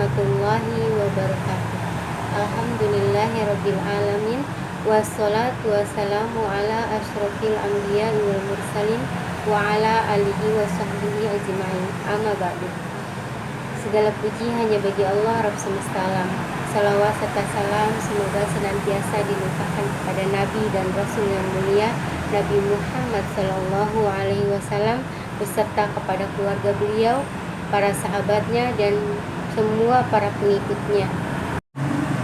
warahmatullahi wabarakatuh. Alhamdulillahirabbil alamin. Wassalatu wassalamu ala asyrofil anbiya wal mursalin wa ala alihi wa sahbihi ajma'in. Amma ba'du. Segala puji hanya bagi Allah Rabb semesta alam. Salawat serta salam semoga senantiasa dilimpahkan kepada Nabi dan Rasul yang mulia Nabi Muhammad Sallallahu Alaihi Wasallam beserta kepada keluarga beliau, para sahabatnya dan semua para pengikutnya.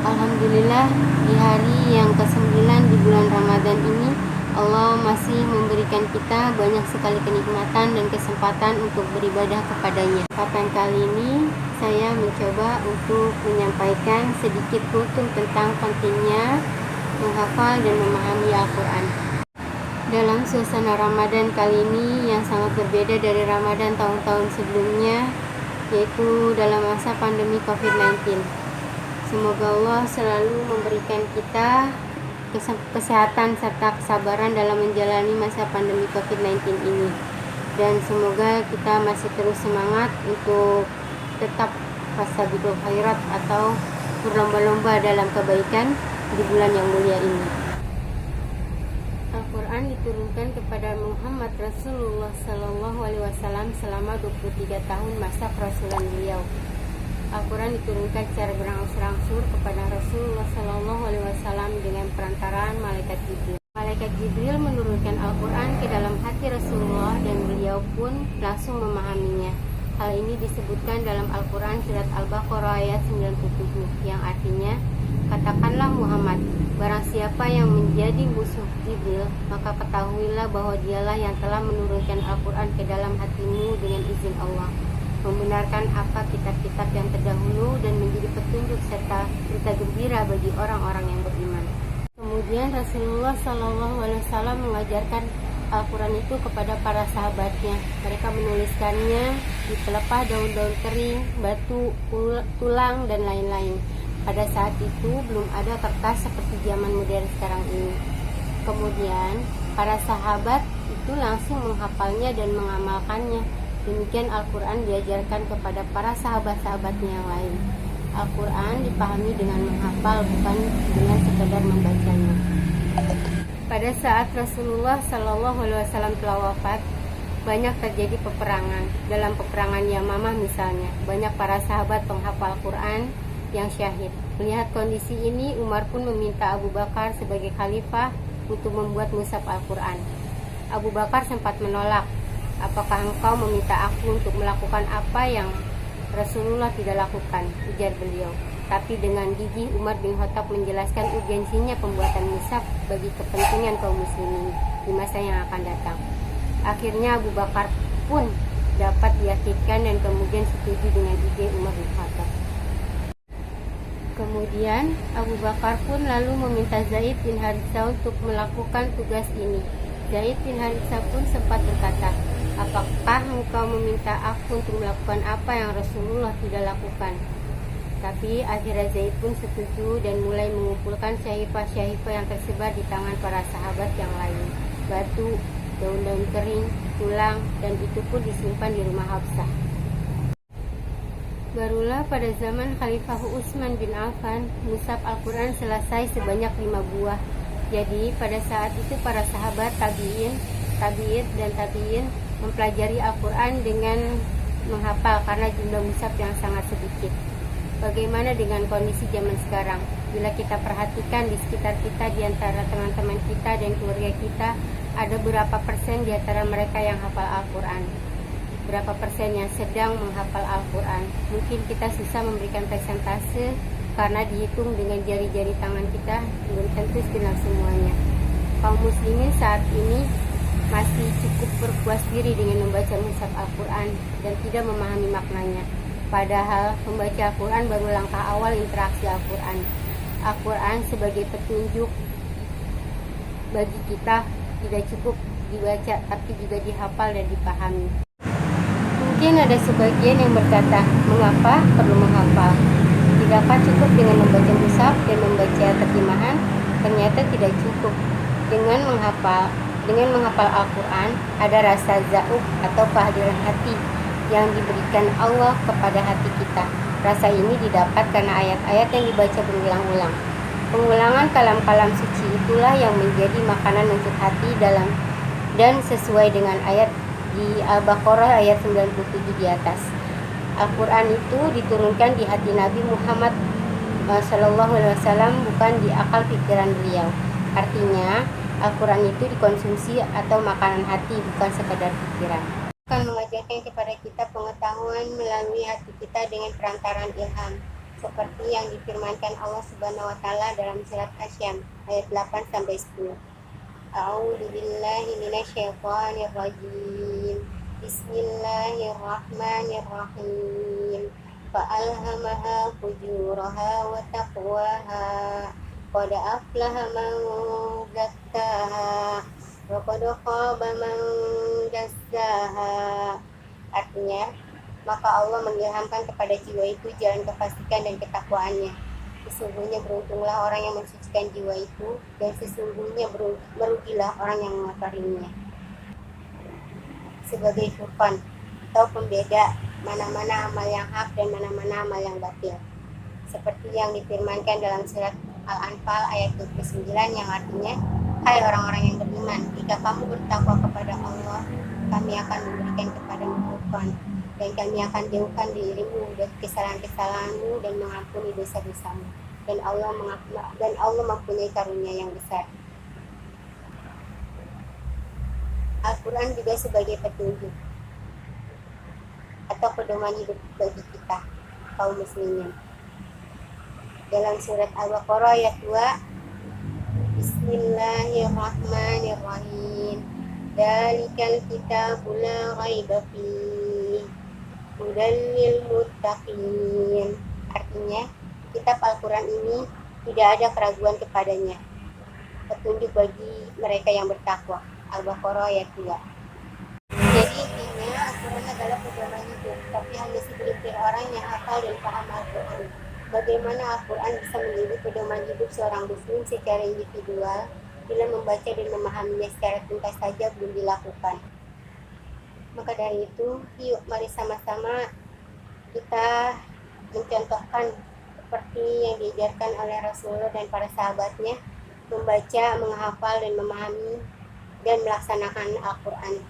Alhamdulillah, di hari yang ke-9 di bulan Ramadan ini Allah masih memberikan kita banyak sekali kenikmatan dan kesempatan untuk beribadah kepadanya. Kesempatan kali ini saya mencoba untuk menyampaikan sedikit kultum tentang pentingnya menghafal dan memahami Al-Quran. Dalam suasana Ramadan kali ini yang sangat berbeda dari Ramadan tahun-tahun sebelumnya, yaitu dalam masa pandemi COVID-19. Semoga Allah selalu memberikan kita kesehatan serta kesabaran dalam menjalani masa pandemi COVID-19 ini. Dan semoga kita masih terus semangat untuk tetap fastabiqul khairat atau berlomba-lomba dalam kebaikan di bulan yang mulia ini. Al-Quran diturunkan kepada Muhammad Rasulullah Sallallahu Alaihi Wasallam selama 23 tahun masa kerasulan beliau. Al-Quran diturunkan secara berangsur-angsur kepada Rasulullah Sallallahu Alaihi Wasallam dengan perantaraan malaikat Jibril. Malaikat Jibril menurunkan Al-Quran ke dalam hati Rasulullah dan beliau pun langsung memahaminya. Hal ini disebutkan dalam Al-Quran surat Al-Baqarah ayat 97 yang artinya, katakanlah Muhammad, barang siapa yang menjadi musuh Jibril, maka ketahuilah bahwa dialah yang telah menurunkan Al-Quran ke dalam hatimu dengan izin Allah, membenarkan apa kitab-kitab yang terdahulu dan menjadi petunjuk serta berita gembira bagi orang-orang yang beriman. Kemudian Rasulullah Shallallahu Alaihi Wasallam mengajarkan Al-Quran itu kepada para sahabatnya. Mereka menuliskannya di pelepah daun-daun kering, batu, tulang, dan lain-lain. Pada saat itu belum ada kertas seperti zaman modern sekarang ini. Kemudian para sahabat itu langsung menghafalnya dan mengamalkannya. Demikian Al-Quran diajarkan kepada para sahabat-sahabatnya yang lain. Al-Quran dipahami dengan menghafal, bukan dengan sekadar membacanya. Pada saat Rasulullah Shallallahu Alaihi Wasallam telah wafat, banyak terjadi peperangan. Dalam peperangan Yamamah misalnya, banyak para sahabat penghafal Quran yang syahid. Melihat kondisi ini, Umar pun meminta Abu Bakar sebagai khalifah untuk membuat mushaf Al-Quran. Abu Bakar sempat menolak. Apakah engkau meminta aku untuk melakukan apa yang Rasulullah tidak lakukan? Ujar beliau. Tapi dengan gigih Umar bin Khattab menjelaskan urgensinya pembuatan mushaf bagi kepentingan kaum muslimin di masa yang akan datang. Akhirnya Abu Bakar pun dapat diyakinkan dan kemudian setuju dengan ide Umar bin Khattab. Kemudian Abu Bakar pun lalu meminta Zaid bin Haritsah untuk melakukan tugas ini. Zaid bin Haritsah pun sempat berkata, apakah engkau meminta aku untuk melakukan apa yang Rasulullah tidak lakukan? Tapi akhirnya Zaid pun setuju dan mulai mengumpulkan syahifah-syahifah yang tersebar di tangan para sahabat yang lain. Batu, daun-daun kering, tulang, dan itu pun disimpan di rumah Hafsah. Barulah pada zaman Khalifah Utsman bin Affan, mushaf Al-Quran selesai sebanyak 5 buah. Jadi pada saat itu para sahabat tabi'in dan tabi'in mempelajari Al-Quran dengan menghafal karena jumlah mushaf yang sangat sedikit. Bagaimana dengan kondisi zaman sekarang? Bila kita perhatikan di sekitar kita, di antara teman-teman kita dan keluarga kita, ada berapa persen di antara mereka yang hafal Al-Quran? Berapa persen yang sedang menghafal Al-Quran? Mungkin kita susah memberikan persentase karena dihitung dengan jari-jari tangan kita, belum tentu kenal semuanya. Kaum muslimin saat ini masih cukup berpuas diri dengan membaca mushaf Al-Quran dan tidak memahami maknanya. Padahal membaca Al-Quran baru langkah awal interaksi Al-Quran. Al-Quran sebagai petunjuk bagi kita tidak cukup dibaca, tapi juga dihafal dan dipahami. Mungkin ada sebagian yang berkata, mengapa perlu menghafal? Tidakkah cukup dengan membaca mushaf dan membaca terjemahan? Ternyata tidak cukup. Dengan menghafal Al-Quran, ada rasa zauq atau kehadiran hati yang diberikan Allah kepada hati kita. Rasa ini didapat karena ayat-ayat yang dibaca berulang-ulang. Pengulangan kalam-kalam suci itulah yang menjadi makanan untuk hati dan sesuai dengan ayat di Al-Baqarah ayat 97 di atas. Al-Quran itu diturunkan di hati Nabi Muhammad SAW, bukan di akal pikiran beliau. Artinya, Al-Quran itu dikonsumsi atau makanan hati, bukan sekadar pikiran. Akan mengajarkan kepada kita pengetahuan melalui hati kita dengan perantaraan ilham, seperti yang difirmankan Allah Subhanahu wa taala dalam surat Asy-Syams ayat 8 sampai 10. A'udzu billahi minasyaitonir rajim. Bismillahirrahmanirrahim. Fa'alhamaha fujuraha wa taqwaha. Qad aflaha man zakkaha wa qad khaba man dassaha. Artinya, maka Allah mengilhamkan kepada jiwa itu jalan kefasikan dan ketakwaannya. Sesungguhnya beruntunglah orang yang mensucikan jiwa itu, dan sesungguhnya merugilah orang yang mengotorinya. Sebagai furqan atau pembeda mana-mana amal yang hak dan mana-mana amal yang batil. Seperti yang difirmankan dalam surat Al-Anfal ayat 29 yang artinya, hai orang-orang yang beriman, jika kamu bertakwa kepada Allah, kami akan memberikan kepadamu furqan, dan kami akan jauhkan dirimu dari kesalahan-kesalahanmu dan mengampuni dosa-dosamu. Dan Allah mempunyai karunia yang besar. Al-Quran juga sebagai petunjuk atau pedoman hidup bagi kita, kaum muslimin. Dalam surat Al-Baqarah ayat 2, Bismillahirrahmanirrahim. Dzalikal kitabul la raiba fihi hudal lil muttaqin. Artinya, kitab Al-Quran ini tidak ada keraguan kepadanya, petunjuk bagi mereka yang bertakwa. Al-Baqarah ayat 2. Jadi intinya Al-Quran adalah pedoman hidup, tapi hanya segelintir orang yang hafal dan paham Al-Quran. Bagaimana Al-Quran bisa menjadi pedoman hidup seorang muslim secara individual bila membaca dan memahaminya secara tuntas saja belum dilakukan. Maka dari itu, yuk mari sama-sama kita mencontohkan seperti yang diajarkan oleh Rasulullah dan para sahabatnya, membaca, menghafal dan memahami dan melaksanakan Al-Quran.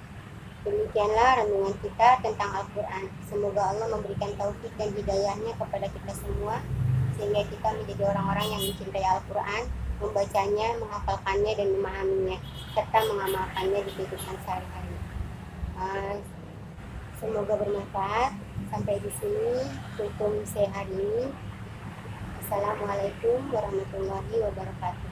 Demikianlah renungan kita tentang Al-Quran. Semoga Allah memberikan taufik dan hidayahnya kepada kita semua, sehingga kita menjadi orang-orang yang mencintai Al-Quran, membacanya, menghafalkannya dan memahaminya, serta mengamalkannya di kehidupan sehari-hari. Semoga bermanfaat. Sampai di sini tutup saya hari ini. Assalamualaikum warahmatullahi wabarakatuh.